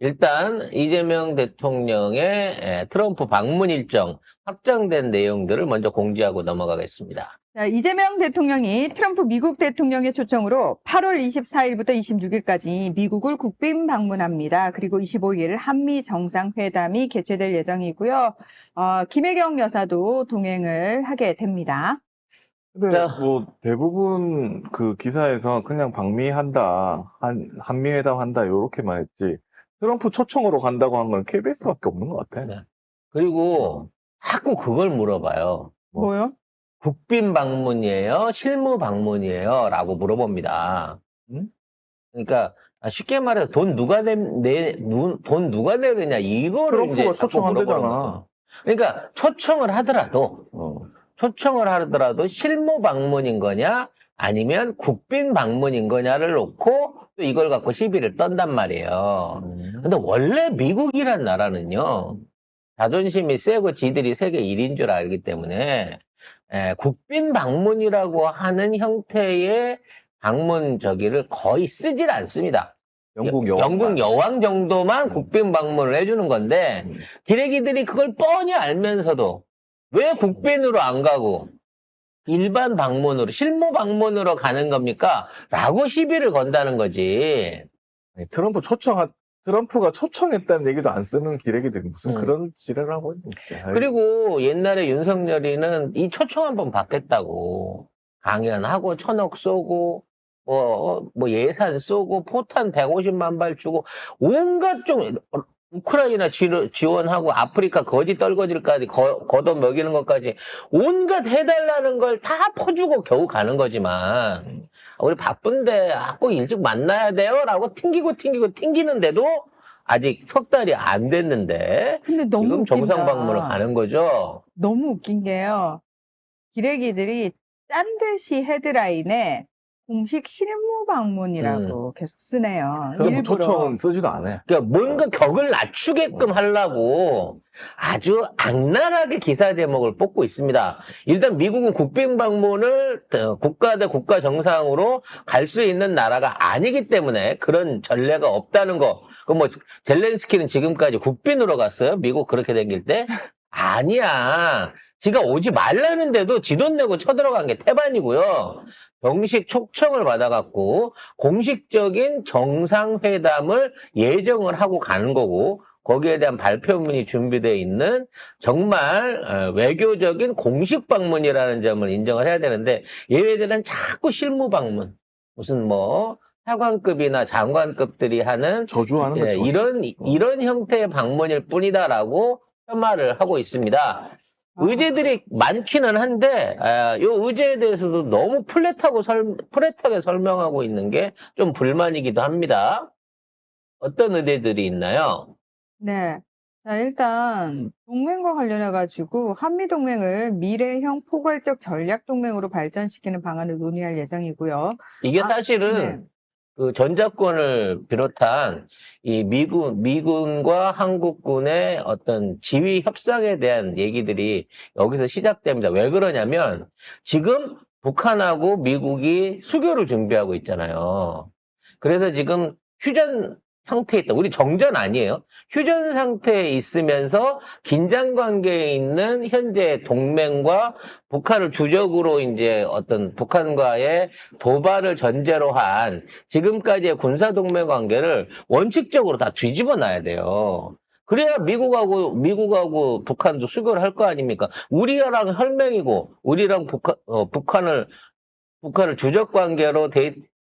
일단 이재명 대통령의 트럼프 방문 일정 확정된 내용들을 먼저 공지하고 넘어가겠습니다. 자, 이재명 대통령이 트럼프 미국 대통령의 초청으로 8월 24일부터 26일까지 미국을 국빈 방문합니다. 그리고 25일 한미 정상회담이 개최될 예정이고요. 김혜경 여사도 동행을 하게 됩니다. 근데 자. 뭐 대부분 그 기사에서 그냥 방미한다, 한미회담 한다 요렇게만 했지 트럼프 초청으로 간다고 한 건 KBS밖에 없는 것 같아. 네. 그리고 자꾸 그걸 물어봐요. 뭐요? 국빈 방문이에요? 실무 방문이에요? 라고 물어봅니다. 그러니까 쉽게 말해서 돈 누가 내느냐 이거를 트럼프가 이제 자꾸 초청한대잖아. 물어보는 거죠. 그러니까 초청을 하더라도 실무 방문인 거냐 아니면 국빈 방문인 거냐를 놓고 또 이걸 갖고 시비를 떤단 말이에요. 근데 원래 미국이란 나라는요, 자존심이 세고 지들이 세계 1인 줄 알기 때문에 국빈 방문이라고 하는 형태의 방문 저기를 거의 쓰질 않습니다. 영국 여왕 정도만 국빈 방문을 해주는 건데 기레기들이 그걸 뻔히 알면서도 왜 국빈으로 안 가고 일반 방문으로 실무 방문으로 가는 겁니까? 라고 시비를 건다는 거지. 아니, 트럼프가 초청했다는 얘기도 안 쓰는 기레기들이 무슨 그런 지랄을 하고 있는 거야. 그리고 옛날에 윤석열이는 이 초청 한번 받겠다고 강연하고 1,000억 쏘고 뭐 예산 쏘고 포탄 150만 발 주고 온갖 좀 우크라이나 지원하고 아프리카 거지 떨거지까지 걷어 먹이는 것까지 온갖 해달라는 걸 다 퍼주고 겨우 가는 거지만 우리 바쁜데 꼭 일찍 만나야 돼요 라고 튕기는데도 아직 석 달이 안 됐는데 근데 너무 지금 웃긴다. 정상 방문을 가는 거죠. 너무 웃긴 게요. 기레기들이 짠 듯이 헤드라인에 공식 실무 방문이라고 계속 쓰네요. 트럼프 일부러. 초청은 쓰지도 않아. 그러니까 뭔가 격을 낮추게끔 하려고 아주 악랄하게 기사 제목을 뽑고 있습니다. 일단 미국은 국빈 방문을 국가 대 국가 정상으로 갈 수 있는 나라가 아니기 때문에 그런 전례가 없다는 거. 그 뭐 젤렌스키는 지금까지 국빈으로 갔어요? 미국 그렇게 생길 때? 아니야. 지가 오지 말라는데도 지 돈 내고 쳐들어간 게 태반이고요. 정식 초청을 받아갖고 공식적인 정상회담을 예정을 하고 가는 거고 거기에 대한 발표문이 준비되어 있는 정말 외교적인 공식 방문이라는 점을 인정을 해야 되는데 얘네들은 자꾸 실무 방문 무슨 뭐 사관급이나 장관급들이 하는 저주하는 거죠. 이런 형태의 방문일 뿐이다라고 폄하를 하고 있습니다. 의제들이 많기는 한데 이 의제에 대해서도 너무 플랫하게 설명하고 있는 게 좀 불만이기도 합니다. 어떤 의제들이 있나요? 네. 자, 일단 동맹과 관련해가지고 한미동맹을 미래형 포괄적 전략동맹으로 발전시키는 방안을 논의할 예정이고요. 이게 사실은 네. 그 전작권을 비롯한 이 미군과 한국군의 어떤 지휘 협상에 대한 얘기들이 여기서 시작됩니다. 왜 그러냐면 지금 북한하고 미국이 수교를 준비하고 있잖아요. 그래서 지금 휴전 상태에 있다. 우리 정전 아니에요. 휴전 상태에 있으면서 긴장 관계에 있는 현재 동맹과 북한을 주적으로 이제 어떤 북한과의 도발을 전제로 한 지금까지의 군사 동맹 관계를 원칙적으로 다 뒤집어 놔야 돼요. 그래야 미국하고 북한도 수교를 할 거 아닙니까? 우리랑 혈맹이고 우리랑 북한을 주적 관계로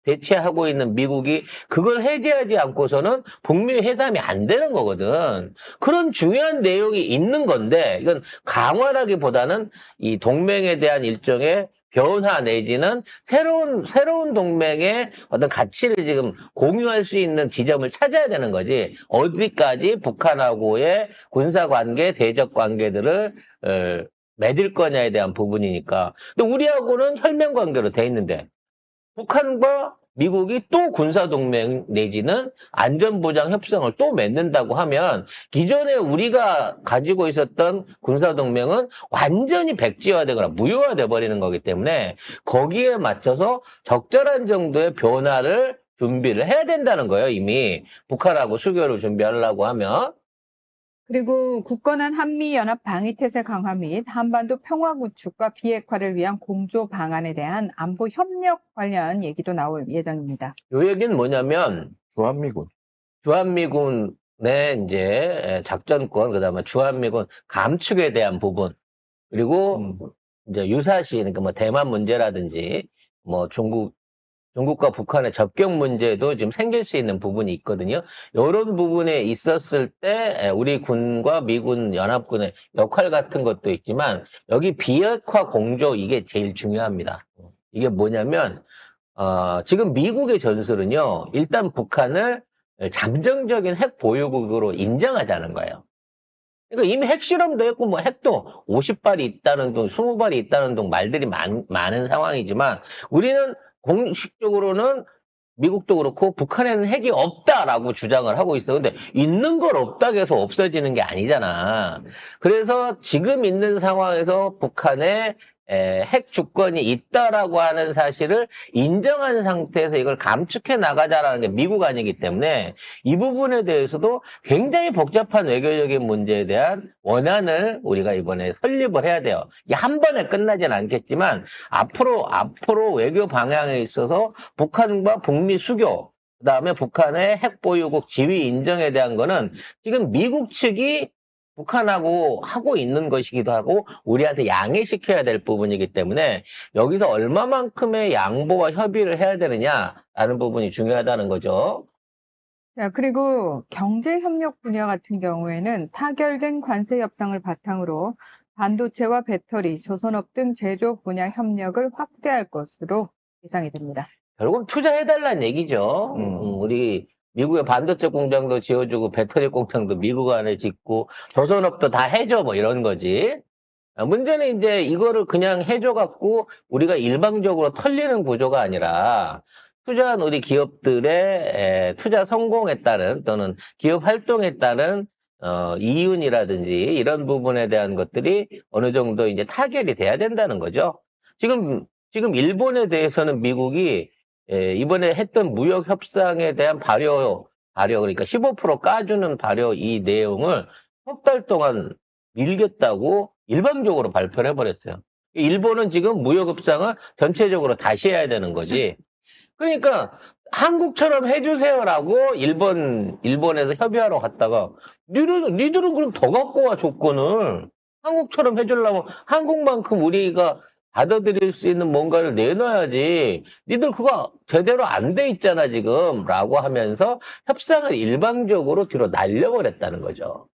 대체하고 있는 미국이 그걸 해제하지 않고서는 북미 회담이 안 되는 거거든. 그런 중요한 내용이 있는 건데 이건 강화라기보다는 이 동맹에 대한 일종의 변화 내지는 새로운 동맹의 어떤 가치를 지금 공유할 수 있는 지점을 찾아야 되는 거지. 어디까지 북한하고의 군사관계, 대적관계들을 맺을 거냐에 대한 부분이니까. 근데 우리하고는 혈맹관계로 돼 있는데 북한과 미국이 또 군사동맹 내지는 안전보장 협상을 또 맺는다고 하면 기존에 우리가 가지고 있었던 군사동맹은 완전히 백지화되거나 무효화돼 버리는 거기 때문에 거기에 맞춰서 적절한 정도의 변화를 준비를 해야 된다는 거예요, 이미. 북한하고 수교를 준비하려고 하면. 그리고 굳건한 한미연합 방위태세 강화 및 한반도 평화 구축과 비핵화를 위한 공조 방안에 대한 안보 협력 관련 얘기도 나올 예정입니다. 요 얘기는 뭐냐면, 주한미군. 주한미군의 이제 작전권, 그다음에 주한미군 감축에 대한 부분, 그리고 이제 유사시, 그러니까 뭐 대만 문제라든지, 뭐 중국과 북한의 접경 문제도 지금 생길 수 있는 부분이 있거든요. 이런 부분에 있었을 때 우리 군과 미군 연합군의 역할 같은 것도 있지만 여기 비핵화 공조 이게 제일 중요합니다. 이게 뭐냐면 지금 미국의 전술은요. 일단 북한을 잠정적인 핵 보유국으로 인정하자는 거예요. 그러니까 이미 핵실험도 했고, 뭐 핵도 50발이 있다는 둥, 20발이 있다는 둥 말들이 많은 상황이지만, 우리는 공식적으로는 미국도 그렇고, 북한에는 핵이 없다라고 주장을 하고 있어. 근데 있는 걸 없다고 해서 없어지는 게 아니잖아. 그래서 지금 있는 상황에서 북한에 핵 주권이 있다라고 하는 사실을 인정한 상태에서 이걸 감축해 나가자라는 게 미국 아니기 때문에 이 부분에 대해서도 굉장히 복잡한 외교적인 문제에 대한 원안을 우리가 이번에 설립을 해야 돼요. 이게 한 번에 끝나진 않겠지만 앞으로 외교 방향에 있어서 북한과 북미 수교, 그다음에 북한의 핵 보유국 지위 인정에 대한 거는 지금 미국 측이 북한하고 하고 있는 것이기도 하고 우리한테 양해시켜야 될 부분이기 때문에 여기서 얼마만큼의 양보와 협의를 해야 되느냐라는 부분이 중요하다는 거죠. 자, 그리고 경제협력 분야 같은 경우에는 타결된 관세 협상을 바탕으로 반도체와 배터리, 조선업 등 제조 분야 협력을 확대할 것으로 예상이 됩니다. 결국 투자해달라는 얘기죠. 우리 미국의 반도체 공장도 지어주고 배터리 공장도 미국 안에 짓고 조선업도 다 해줘 뭐 이런 거지. 문제는 이제 이거를 그냥 해줘갖고 우리가 일방적으로 털리는 구조가 아니라 투자한 우리 기업들의 투자 성공에 따른 또는 기업 활동에 따른 이윤이라든지 이런 부분에 대한 것들이 어느 정도 이제 타결이 돼야 된다는 거죠. 지금 일본에 대해서는 미국이 이번에 했던 무역 협상에 대한 발효 그러니까 15% 까주는 발효 이 내용을 석 달 동안 밀겠다고 일방적으로 발표를 해버렸어요. 일본은 지금 무역 협상을 전체적으로 다시 해야 되는 거지. 그러니까 한국처럼 해주세요라고 일본에서 협의하러 갔다가 니들은 그럼 더 갖고 와 조건을 한국처럼 해주려면 한국만큼 우리가 받아들일 수 있는 뭔가를 내놔야지. 니들 그거 제대로 안 돼 있잖아 지금 라고 하면서 협상을 일방적으로 뒤로 날려버렸다는 거죠.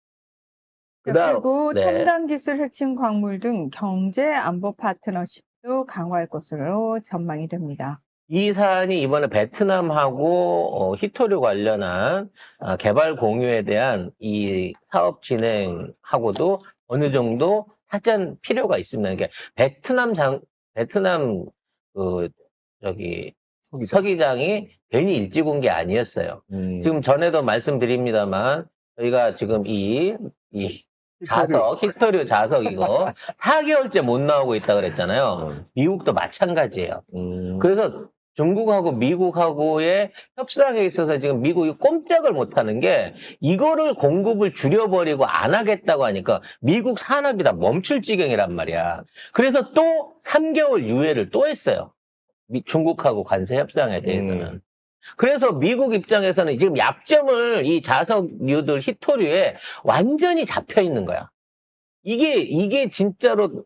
그리고 네. 첨단 기술, 핵심 광물 등 경제 안보 파트너십도 강화할 것으로 전망이 됩니다. 이 사안이 이번에 베트남하고 히토류 관련한 개발 공유에 대한 이 사업 진행하고도 어느 정도 사전 필요가 있습니다. 그러니까 베트남 서기장이 괜히 일찍 온 게 아니었어요. 지금 전에도 말씀드립니다만 저희가 지금 이 히토류 자석 이거 4개월째 못 나오고 있다 그랬잖아요. 미국도 마찬가지예요. 그래서 중국하고 미국하고의 협상에 있어서 지금 미국이 꼼짝을 못하는 게 이거를 공급을 줄여버리고 안 하겠다고 하니까 미국 산업이 다 멈출 지경이란 말이야. 그래서 또 3개월 유예를 또 했어요. 중국하고 관세 협상에 대해서는. 그래서 미국 입장에서는 지금 약점을 이 자석류들 히토류에 완전히 잡혀 있는 거야. 이게 진짜로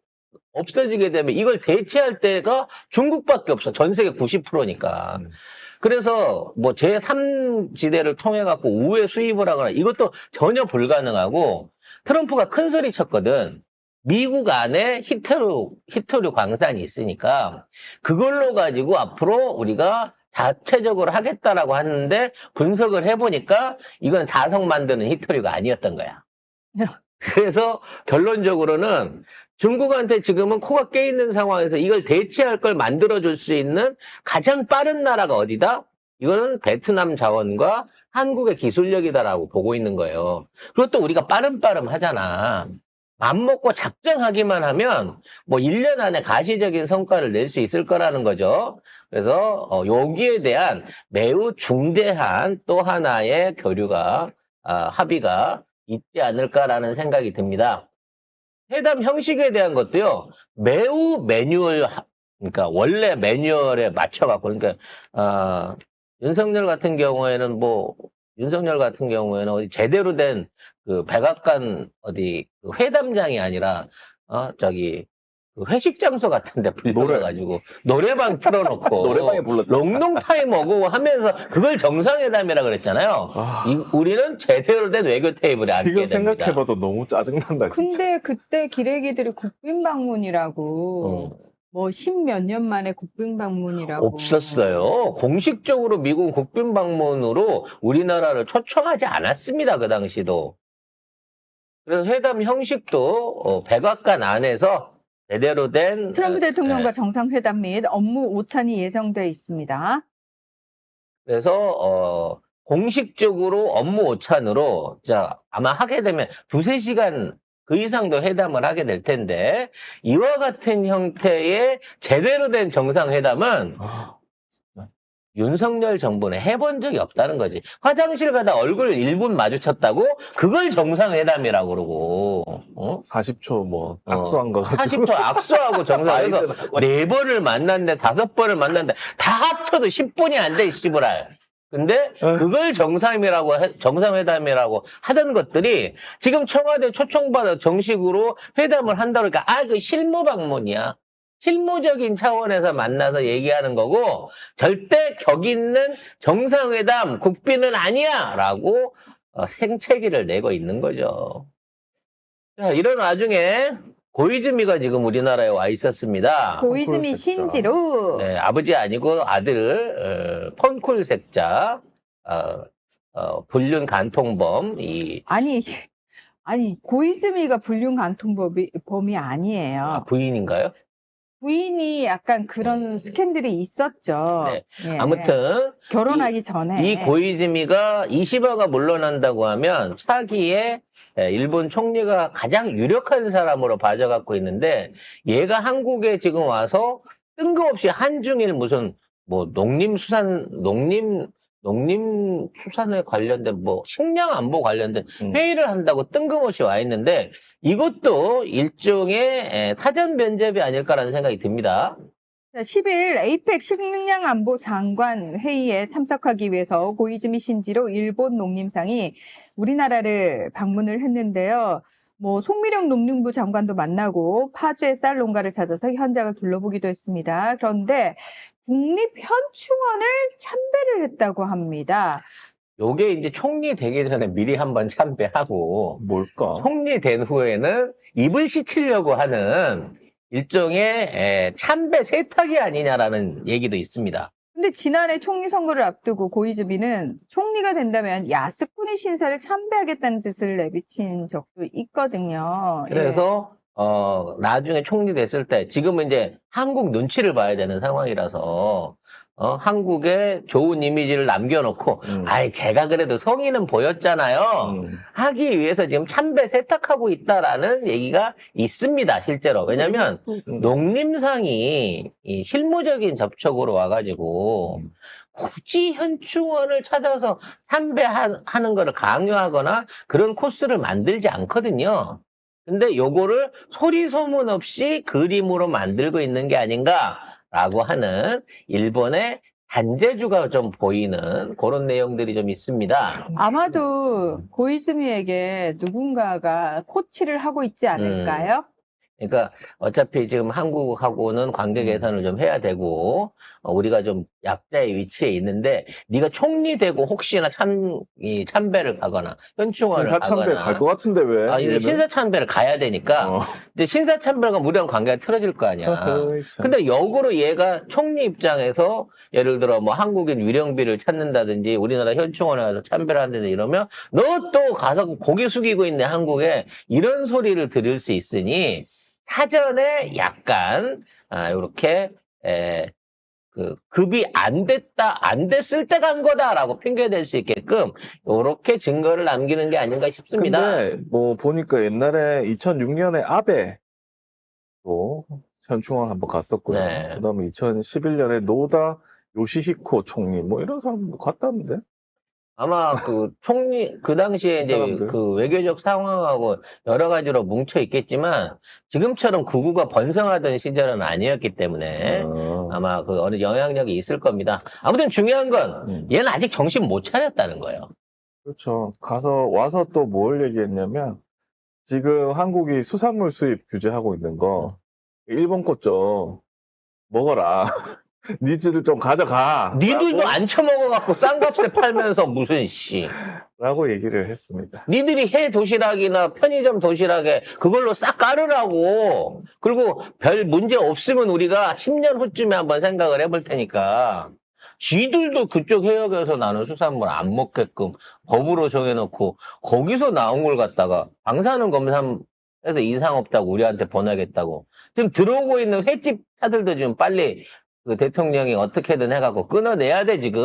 없어지게 되면 이걸 대체할 때가 중국밖에 없어. 전 세계 90%니까. 그래서 뭐 제3지대를 통해 갖고 우회 수입을 하거나 이것도 전혀 불가능하고 트럼프가 큰 소리 쳤거든. 미국 안에 히토류 광산이 있으니까 그걸로 가지고 앞으로 우리가 자체적으로 하겠다라고 하는데 분석을 해보니까 이건 자석 만드는 히토류가 아니었던 거야. 그래서 결론적으로는 중국한테 지금은 코가 깨있는 상황에서 이걸 대체할 걸 만들어줄 수 있는 가장 빠른 나라가 어디다? 이거는 베트남 자원과 한국의 기술력이다라고 보고 있는 거예요. 그리고 또 우리가 빠름빠름 하잖아. 맘먹고 작정하기만 하면 뭐 1년 안에 가시적인 성과를 낼 수 있을 거라는 거죠. 그래서 여기에 대한 매우 중대한 또 하나의 교류가 합의가 있지 않을까라는 생각이 듭니다. 회담 형식에 대한 것도요. 매우 그러니까 원래 매뉴얼에 맞춰갖고 그러니까 윤석열 같은 경우에는 어디 제대로 된 그 백악관 어디 그 회담장이 아니라 그 회식 장소 같은데 불러가지고 노래방 틀어놓고 노래방에 불렀죠. 롱롱 타임어고 하면서 그걸 정상회담이라 그랬잖아요. 우리는 제대로 된 외교 테이블에 앉게 지금 됩니다. 생각해봐도 너무 짜증난다, 진짜. 근데 그때 기레기들이 국빈 방문이라고 뭐 십몇 년 만에 국빈 방문이라고 없었어요. 공식적으로 미국 국빈 방문으로 우리나라를 초청하지 않았습니다. 그 당시도. 그래서 회담 형식도 백악관 안에서 제대로 된 트럼프 대통령과 정상회담 및 업무 오찬이 예정돼 있습니다. 그래서 공식적으로 업무 오찬으로 아마 하게 되면 2-3시간 그 이상도 회담을 하게 될 텐데 이와 같은 형태의 제대로 된 정상회담은 윤석열 정부는 해본 적이 없다는 거지. 화장실 가다 얼굴 1분 마주쳤다고 그걸 정상회담이라고 그러고 40초 뭐 악수한 거 가지고 40초 악수하고 정상에서 바이든 4번을 만났는데 5번을 만났는데 다 합쳐도 10분이 안 돼, 씨부랄. 근데 그걸 정상회담이라고 하던 것들이 지금 청와대 초청받아 정식으로 회담을 한다 그러니까 그 실무 방문이야. 실무적인 차원에서 만나서 얘기하는 거고 절대 격 있는 정상회담 국빈은 아니야 라고 생채기를 내고 있는 거죠. 자, 이런 와중에 고이즈미가 지금 우리나라에 와 있었습니다. 고이즈미 폰콜 색자. 신지로 네, 아버지 아니고 아들 폰콜 색자 불륜 간통범 아니 고이즈미가 불륜 간통범이 아니에요. 부인인가요? 부인이 약간 그런 스캔들이 있었죠. 네. 예. 아무튼 결혼하기 전에 이 고이즈미가 이시바가 물러난다고 하면 차기에 일본 총리가 가장 유력한 사람으로 봐져갖고 있는데 얘가 한국에 지금 와서 뜬금없이 한중일 무슨 뭐 농림수산에 관련된 뭐 식량 안보 관련된 회의를 한다고 뜬금없이 와 있는데 이것도 일종의 사전 면접이 아닐까라는 생각이 듭니다. 10일 에이펙 식량안보 장관 회의에 참석하기 위해서 고이즈미 신지로 일본 농림상이 우리나라를 방문을 했는데요. 뭐 송미령 농림부 장관도 만나고 파주의 쌀 농가를 찾아서 현장을 둘러보기도 했습니다. 그런데 국립현충원을 참배를 했다고 합니다. 요게 이제 총리 되기 전에 미리 한번 참배하고 뭘까? 총리 된 후에는 입을 씻으려고 하는 일종의 참배 세탁이 아니냐라는 얘기도 있습니다. 근데 지난해 총리 선거를 앞두고 고이즈미는 총리가 된다면 야스쿠니 신사를 참배하겠다는 뜻을 내비친 적도 있거든요. 그래서 나중에 총리 됐을 때 지금은 이제 한국 눈치를 봐야 되는 상황이라서 한국에 좋은 이미지를 남겨놓고 제가 그래도 성의는 보였잖아요. 하기 위해서 지금 참배 세탁하고 있다라는 얘기가 있습니다. 실제로. 왜냐면 농림상이 이 실무적인 접촉으로 와가지고 굳이 현충원을 찾아서 참배하는 거를 강요하거나 그런 코스를 만들지 않거든요. 근데 요거를 소리 소문 없이 그림으로 만들고 있는 게 아닌가라고 하는 일본의 단죄주가 좀 보이는 그런 내용들이 좀 있습니다. 아마도 고이즈미에게 누군가가 코치를 하고 있지 않을까요? 그러니까 어차피 지금 한국하고는 관계 개선을 좀 해야 되고 우리가 좀 약자의 위치에 있는데 네가 총리 되고 혹시나 참배를 가거나 현충원을 신사참배 가거나 갈 것 같은데 왜? 이제 신사참배를 가야 되니까 근데 신사참배가 무리한 관계가 틀어질 거 아니야. 근데 역으로 얘가 총리 입장에서 예를 들어 뭐 한국인 위령비를 찾는다든지 우리나라 현충원에 가서 참배를 한다든지 이러면 너 또 가서 고개 숙이고 있네 한국에 이런 소리를 들을 수 있으니 사전에 약간 이렇게 그 급이 안 됐을 때 간 거다라고 핑계댈 수 있게끔 이렇게 증거를 남기는 게 아닌가 싶습니다. 근데 뭐 보니까 옛날에 2006년에 아베 또 현충원 한번 갔었고요. 네. 그다음에 2011년에 노다 요시히코 총리 뭐 이런 사람도 갔다는데. 아마 그 총리 그 당시에 이 이제 사람들. 그 외교적 상황하고 여러 가지로 뭉쳐 있겠지만 지금처럼 극우가 번성하던 시절은 아니었기 때문에 아마 그 어느 영향력이 있을 겁니다. 아무튼 중요한 건 얘는 아직 정신 못 차렸다는 거예요. 그렇죠. 와서 또 뭘 얘기했냐면 지금 한국이 수산물 수입 규제하고 있는 거 일본 것 좀 먹어라. 니즈들 좀 가져가. 니들도 안 처먹어갖고 싼 값에 팔면서 무슨 라고 얘기를 했습니다. 니들이 해 도시락이나 편의점 도시락에 그걸로 싹 깔으라고. 그리고 별 문제 없으면 우리가 10년 후쯤에 한번 생각을 해볼 테니까. 쥐들도 그쪽 해역에서 나는 수산물 안 먹게끔 법으로 정해놓고 거기서 나온 걸 갖다가 방사능 검사해서 이상 없다고 우리한테 보내겠다고. 지금 들어오고 있는 횟집 차들도 지금 빨리 그 대통령이 어떻게든 해갖고 끊어내야 돼 지금.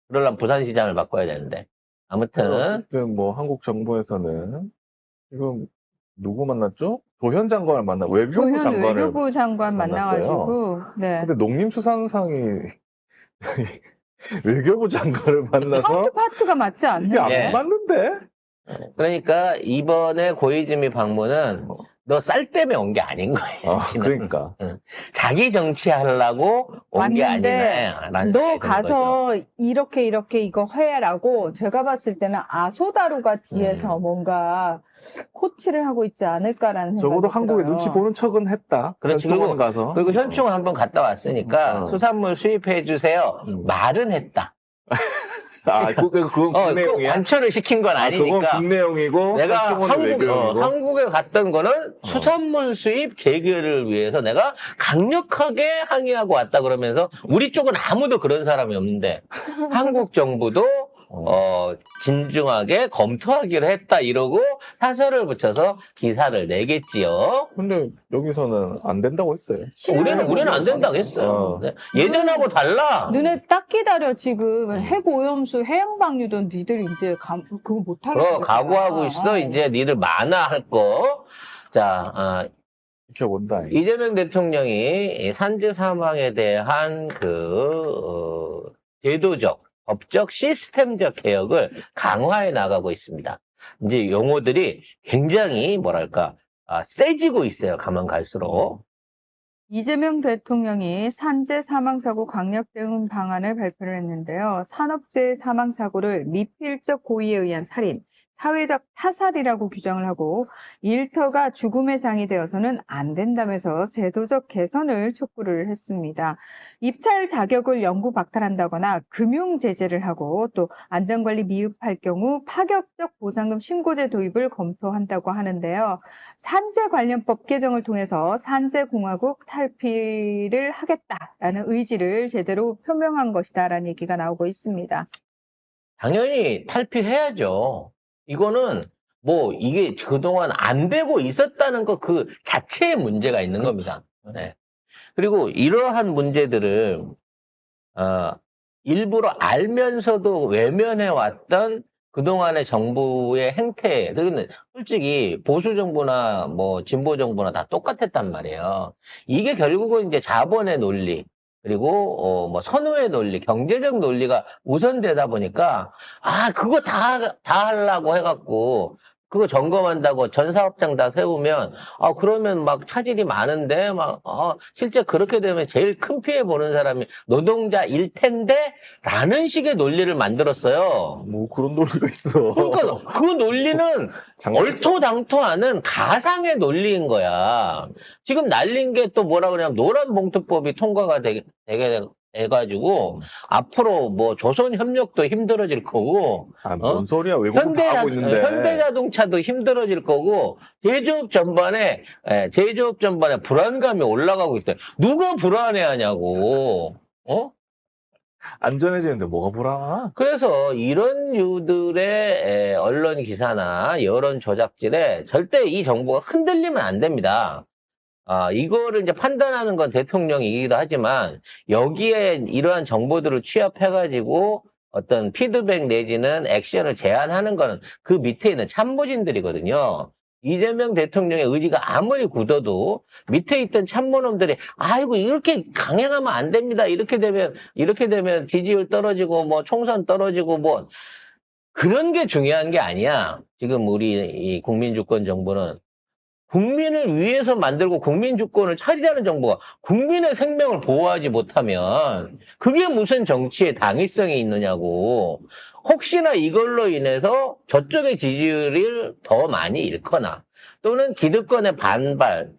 그러려면 부산시장을 바꿔야 되는데. 아무튼 어쨌든 뭐 한국 정부에서는 지금 누구 만났죠? 조현 장관을 외교부 장관 만났어요. 만나가지고, 네. 근데 농림수산상이 외교부 장관을 만나서 파트가 맞지 않네. 이게 안 예. 맞는데? 그러니까 이번에 고이즈미 방문은 너 쌀 때문에 온 게 아닌 거야. 이 새끼는. 그러니까. 자기 정치하려고 온 게 왔는데 아니네. 너 가서 이렇게 이거 해라고 제가 봤을 때는 아소다루가 뒤에서 뭔가 코치를 하고 있지 않을까라는 생각이 적어도 한국에 들어요. 눈치 보는 척은 했다. 그렇지. 현충원 가서. 그리고 현충원 한번 갔다 왔으니까 수산물 수입해 주세요. 말은 했다. 그건 꼭 국내용이야? 관철을 시킨 건 그건 아니니까. 국내용이고 내가 현충원은 외교용이고. 한국에 갔던 거는 수산물 수입 재개를 위해서 내가 강력하게 항의하고 왔다 그러면서 우리 쪽은 아무도 그런 사람이 없는데 한국 정부도 진중하게 검토하기로 했다 이러고 사설을 붙여서 기사를 내겠지요. 근데 여기서는 안 된다고 했어요. 우리는 안 된다고 했어요. 네. 예전하고 달라. 눈에 딱 기다려 지금 핵오염수 해양방류도 니들 이제 그거 못하겠다. 각오하고 있어. 이제 니들 만화할 거. 자, 지켜본다. 이재명 대통령이 산재 사망에 대한 제도적, 법적, 시스템적 개혁을 강화해 나가고 있습니다. 이제 용어들이 굉장히 세지고 있어요. 가면 갈수록. 이재명 대통령이 산재 사망사고 강력 대응 방안을 발표를 했는데요. 산업재해 사망사고를 미필적 고의에 의한 살인, 사회적 타살이라고 규정을 하고 일터가 죽음의 장이 되어서는 안 된다면서 제도적 개선을 촉구를 했습니다. 입찰 자격을 영구 박탈한다거나 금융 제재를 하고 또 안전관리 미흡할 경우 파격적 보상금 신고제 도입을 검토한다고 하는데요. 산재 관련법 개정을 통해서 산재공화국 탈피를 하겠다라는 의지를 제대로 표명한 것이다라는 얘기가 나오고 있습니다. 당연히 탈피해야죠. 이거는 이게 그동안 안 되고 있었다는 것 그 자체의 문제가 있는 겁니다. 네. 그리고 이러한 문제들을 일부러 알면서도 외면해 왔던 그동안의 정부의 행태, 그는 솔직히 보수 정부나 진보 정부나 다 똑같았단 말이에요. 이게 결국은 이제 자본의 논리, 그리고 선호의 논리, 경제적 논리가 우선되다 보니까 그거 다 하려고 해갖고 그거 점검한다고 전 사업장 다 세우면 그러면 차질이 많은데 실제 그렇게 되면 제일 큰 피해 보는 사람이 노동자일 텐데 라는 식의 논리를 만들었어요. 뭐 그런 논리가 있어. 그러니까 그 논리는 얼토당토하는 가상의 논리인 거야. 지금 날린 게 또 뭐라 그러냐면 노란봉투법이 통과가 되게 돼가지고 앞으로 조선협력도 힘들어질 거고 뭔 소리야. 외국은 다 하고 있는데. 현대자동차도 힘들어질 거고 제조업 전반에 불안감이 올라가고 있어요. 누가 불안해하냐고. 안전해지는데 뭐가 불안하나? 그래서 이런 류들의 언론 기사나 여론 조작질에 절대 이 정부가 흔들리면 안 됩니다. 이거를 이제 판단하는 건 대통령이기도 하지만 여기에 이러한 정보들을 취합해가지고 어떤 피드백 내지는 액션을 제안하는 거는 그 밑에 있는 참모진들이거든요. 이재명 대통령의 의지가 아무리 굳어도 밑에 있던 참모놈들이 아이고 이렇게 강행하면 안 됩니다. 이렇게 되면 지지율 떨어지고 뭐 총선 떨어지고 뭐 그런 게 중요한 게 아니야. 지금 우리 이 국민주권 정부는 국민을 위해서 만들고 국민주권을 차리라는 정부가 국민의 생명을 보호하지 못하면 그게 무슨 정치의 당위성이 있느냐고. 혹시나 이걸로 인해서 저쪽의 지지율을 더 많이 잃거나 또는 기득권의 반발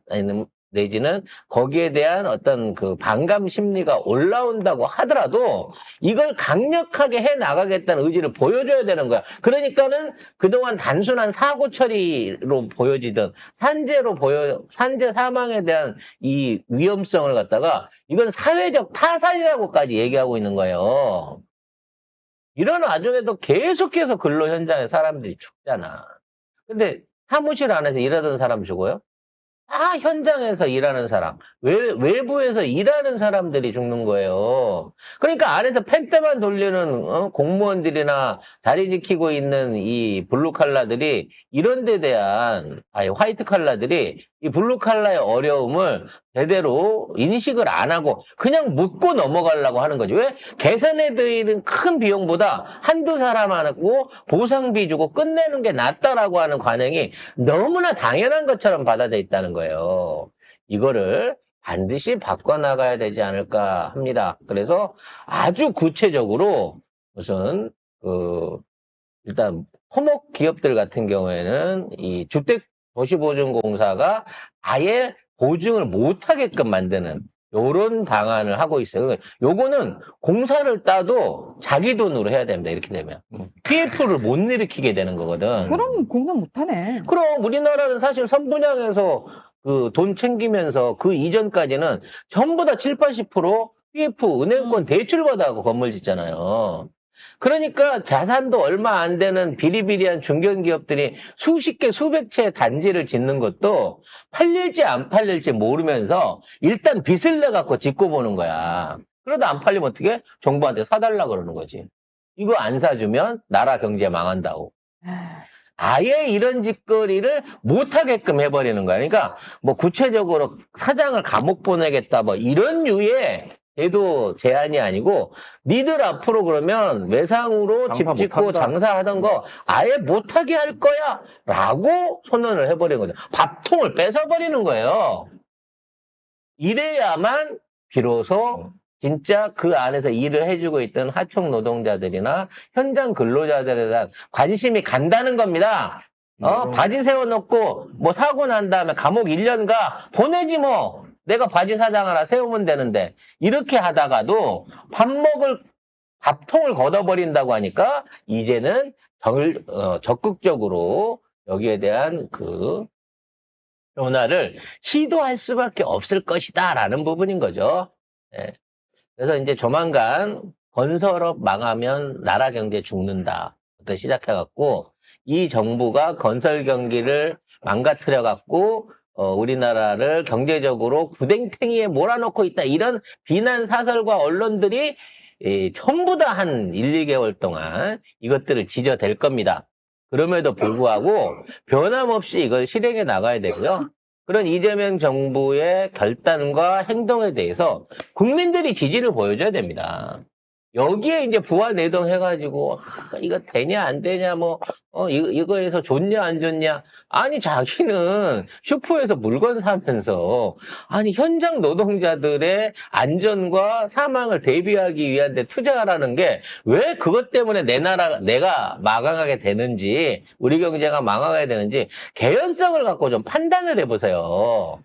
내지는 거기에 대한 어떤 그 반감 심리가 올라온다고 하더라도 이걸 강력하게 해 나가겠다는 의지를 보여줘야 되는 거야. 그러니까는 그동안 단순한 사고 처리로 보여지던 산재 사망에 대한 이 위험성을 갖다가 이건 사회적 타살이라고까지 얘기하고 있는 거예요. 이런 와중에도 계속해서 근로 현장에 사람들이 죽잖아. 근데 사무실 안에서 일하던 사람 죽어요? 현장에서 일하는 사람, 외부에서 일하는 사람들이 죽는 거예요. 그러니까 안에서 펜대만 돌리는 공무원들이나 자리 지키고 있는 이 블루칼라들이 이런 데 대한, 화이트 칼라들이 이 블루칼라의 어려움을 제대로 인식을 안 하고 그냥 묻고 넘어가려고 하는 거지. 왜? 개선에 들이는 큰 비용보다 한두 사람 하고 보상비 주고 끝내는 게 낫다라고 하는 관행이 너무나 당연한 것처럼 받아져 있다는 거예요. 이거를 반드시 바꿔나가야 되지 않을까 합니다. 그래서 아주 구체적으로 무슨 일단 토목 기업들 같은 경우에는 이 주택도시보증공사가 아예 보증을 못하게끔 만드는 요런 방안을 하고 있어요. 그러니까 요거는 공사를 따도 자기 돈으로 해야 됩니다. 이렇게 되면 PF를 못 일으키게 되는 거거든. 그럼 공사 못하네. 그럼 우리나라는 사실 선분양에서 그 돈 챙기면서 그 이전까지는 전부 다 7, 80% PF 은행권 대출받아갖고 건물 짓잖아요. 그러니까 자산도 얼마 안 되는 비리비리한 중견기업들이 수십 개, 수백 채의 단지를 짓는 것도 팔릴지 안 팔릴지 모르면서 일단 빚을 내갖고 짓고 보는 거야. 그러다 안 팔리면 어떻게? 정부한테 사달라 그러는 거지. 이거 안 사주면 나라 경제 망한다고. 아예 이런 짓거리를 못하게끔 해버리는 거야. 그러니까 뭐 구체적으로 사장을 감옥 보내겠다 뭐 이런 류의 제도 제한이 아니고 니들 앞으로 그러면 외상으로 집 짓고 못한다. 장사하던 거 아예 못하게 할 거야 라고 선언을 해버리는 거죠. 밥통을 뺏어버리는 거예요. 이래야만 비로소 진짜 그 안에서 일을 해주고 있던 하청 노동자들이나 현장 근로자들에 대한 관심이 간다는 겁니다. 바지 세워놓고 뭐 사고 난 다음에 감옥 1년 가 보내지 뭐. 내가 바지 사장 하나 세우면 되는데 이렇게 하다가도 밥 먹을 밥통을 걷어버린다고 하니까 이제는 적극적으로 여기에 대한 그 변화를 시도할 수밖에 없을 것이다라는 부분인 거죠. 네. 그래서 이제 조만간 건설업 망하면 나라 경제 죽는다부터 시작해갖고 이 정부가 건설 경기를 망가뜨려갖고 우리나라를 경제적으로 구댕탱이에 몰아넣고 있다. 이런 비난 사설과 언론들이 전부 다 한 1, 2개월 동안 이것들을 지저댈 겁니다. 그럼에도 불구하고 변함없이 이걸 실행해 나가야 되고요. 그런 이재명 정부의 결단과 행동에 대해서 국민들이 지지를 보여줘야 됩니다. 여기에 이제 부화내동 해가지고 이거 되냐 안 되냐 뭐 이거에서 좋냐 안 좋냐 아니 자기는 슈퍼에서 물건 사면서 아니 현장 노동자들의 안전과 사망을 대비하기 위한 데 투자하라는 게 왜 그것 때문에 내가 망하게 되는지 우리 경제가 망하게 되는지 개연성을 갖고 좀 판단을 해보세요.